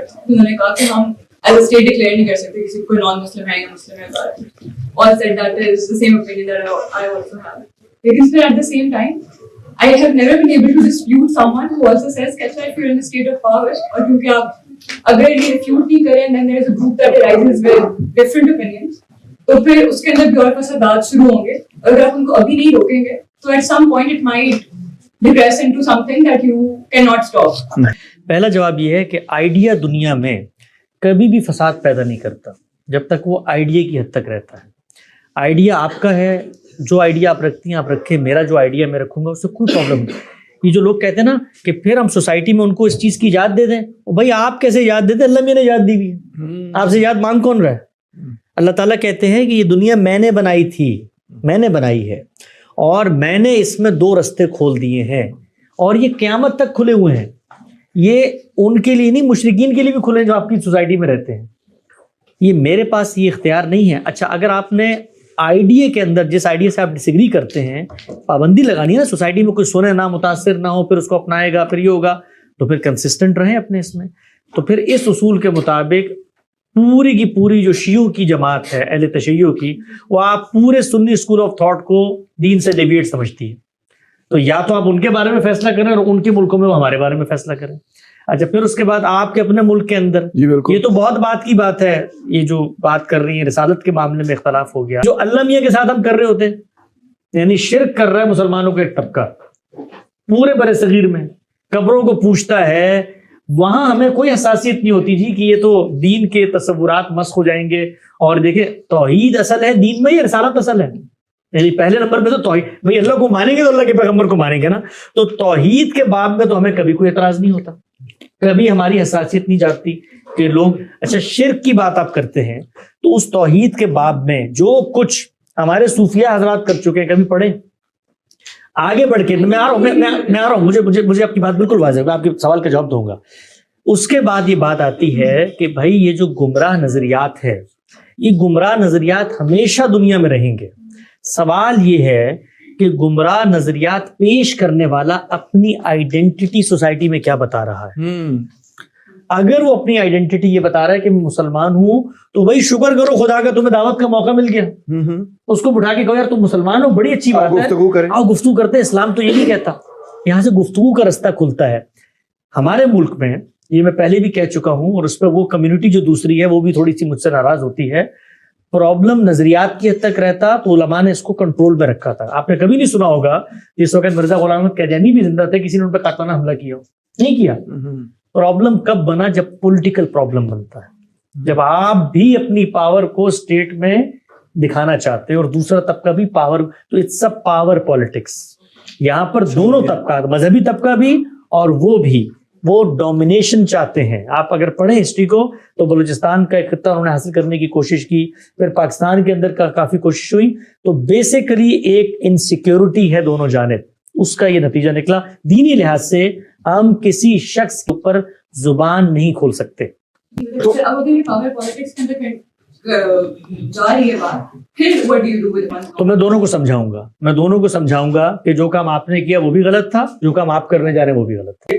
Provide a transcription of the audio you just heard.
सकते। उन्होंने कहा कि हम एज अ स्टेट डिक्लेयर नहीं कर सकते किसी कोई नॉन मुस्लिम है या मुस्लिम है, और said that is the same opinion that I also have. लेकिन फिर at the same time I have never been able to dispute someone who also says कि अच्छा if you're in a state of power, और क्योंकि आप अगर ये refute नहीं करें and then there is a group that arises with different opinions, तो फिर उसके अंदर भी और फसादात शुरू होंगे। अगर आप उनको अभी नहीं रोकेंगे तो at some point it might digress into something that you cannot stop. पहला जवाब ये है कि आइडिया दुनिया में कभी भी फसाद पैदा नहीं करता जब तक वो आइडिया की हद तक रहता है। आइडिया आपका है, जो आइडिया आप रखती हैं आप रखें, मेरा जो आइडिया मैं रखूंगा उससे कोई प्रॉब्लम नहीं। ये जो लोग कहते हैं ना कि फिर हम सोसाइटी में उनको इस चीज़ की याद दे दें, भाई आप कैसे याद देते? अल्लाह मैंने याद दी हुई है, आपसे याद मांग कौन रहा है? अल्लाह ताला कहते हैं कि ये दुनिया मैंने बनाई थी, मैंने बनाई है, और मैंने इसमें 2 रास्ते खोल दिए हैं और ये क़यामत तक खुले हुए हैं। ये उनके लिए नहीं, मुशरिकीन के लिए भी खुले हैं जो आपकी सोसाइटी में रहते हैं। ये मेरे पास ये इख्तियार नहीं है। अच्छा, अगर आपने आइडिया के अंदर जिस आइडिया से आप डिसएग्री करते हैं पाबंदी लगानी है ना, सोसाइटी में कोई सुने ना, मुतासिर ना हो, फिर उसको अपनाएगा, फिर ये होगा, तो फिर कंसिस्टेंट रहें अपने इसमें। तो फिर इस उसूल के मुताबिक पूरी की पूरी जो शियों की जमात है अहले तशय्युअ की, वो आप पूरे सुन्नी स्कूल ऑफ थॉट को दीन से डेविएट समझती है। तो या तो आप उनके बारे में फैसला करें और उनके मुल्कों में वो हमारे बारे में फैसला करें। अच्छा, फिर उसके बाद आपके अपने मुल्क के अंदर ये तो बहुत बात की बात है, ये जो बात कर रही है रिसालत के मामले में इख्तलाफ हो गया, जो अल्लाह मियां के साथ हम कर रहे होते हैं, यानी शिर्क कर रहा है मुसलमानों का एक तबका पूरे बड़े सगीर में, कब्रों को पूछता है, वहां हमें कोई हसासियत नहीं होती जी कि ये तो दीन के तसव्वुरात मस्ख हो जाएंगे। और देखिए, तौहीद असल है दीन में, ये रिसालत असल है। यानी पहले नंबर पे तो तौहीद, भाई अल्लाह को मानेंगे तो अल्लाह के पैगंबर को मानेंगे ना, तो तौहीद के बाब में तो हमें कभी कोई एतराज नहीं होता, कभी हमारी हसासियत नहीं जाती कि लोग। अच्छा, शिर्क की बात आप करते हैं तो उस तौहीद के बाब में जो कुछ हमारे सूफिया हजरात कर चुके हैं, कभी पढ़े? आगे बढ़ के मैं आ रहा हूँ, मुझे आपकी बात बिल्कुल वाज़ेह है, मैं आपके सवाल का जवाब दूंगा। उसके बाद ये बात आती है कि भाई ये जो गुमराह नजरियात है, ये गुमराह नजरियात हमेशा दुनिया में रहेंगे। सवाल ये है कि गुमराह नजरियात पेश करने वाला अपनी आइडेंटिटी सोसाइटी में क्या बता रहा है। अगर वो अपनी आइडेंटिटी ये बता रहा है कि मैं मुसलमान हूं, तो भाई शुक्र करो खुदा का, तुम्हें दावत का मौका मिल गया। उसको उठा के कहो यार तुम मुसलमान हो, बड़ी अच्छी बात है, आओ गुफ्तगू करते हैं। इस्लाम तो ये नहीं कहता, यहाँ से गुफ्तगू का रास्ता खुलता है। हमारे मुल्क में ये मैं पहले भी कह चुका हूं, और उस पर वो कम्युनिटी जो दूसरी है वो भी थोड़ी सी मुझसे नाराज होती है। प्रॉब्लम नजरियात की हद तक रहता तो उलमा ने इसको कंट्रोल में रखा था। आपने कभी नहीं सुना होगा जिस वक्त मिर्जा गुलाम अहमद कैदियानी भी जिंदा थे, किसी ने उन पर कातलाना हमला किया? नहीं किया। प्रॉब्लम कब बना? जब पॉलिटिकल प्रॉब्लम बनता है, जब आप भी अपनी पावर को स्टेट में दिखाना चाहते हैं और दूसरा तबका भी पावर, तो इट्स अ पावर पॉलिटिक्स। यहाँ पर दोनों तबका, मजहबी तबका भी और वो भी, वो डोमिनेशन चाहते हैं। आप अगर पढ़ें हिस्ट्री को तो बलूचिस्तान का एक खित्ता उन्होंने हासिल करने की कोशिश की, फिर पाकिस्तान के अंदर काफी कोशिश हुई, तो बेसिकली एक इनसिक्योरिटी है दोनों जानिब, उसका ये नतीजा निकला। दीनी लिहाज से हम किसी शख्स के ऊपर जुबान नहीं खोल सकते। तो अब ये पावर पॉलिटिक्स के अंदर जा रही है बात, फिर what do you do with one? तो मैं दोनों को समझाऊंगा कि जो काम आपने किया वो भी गलत था, जो काम आप करने जा रहे हैं वो भी गलत था।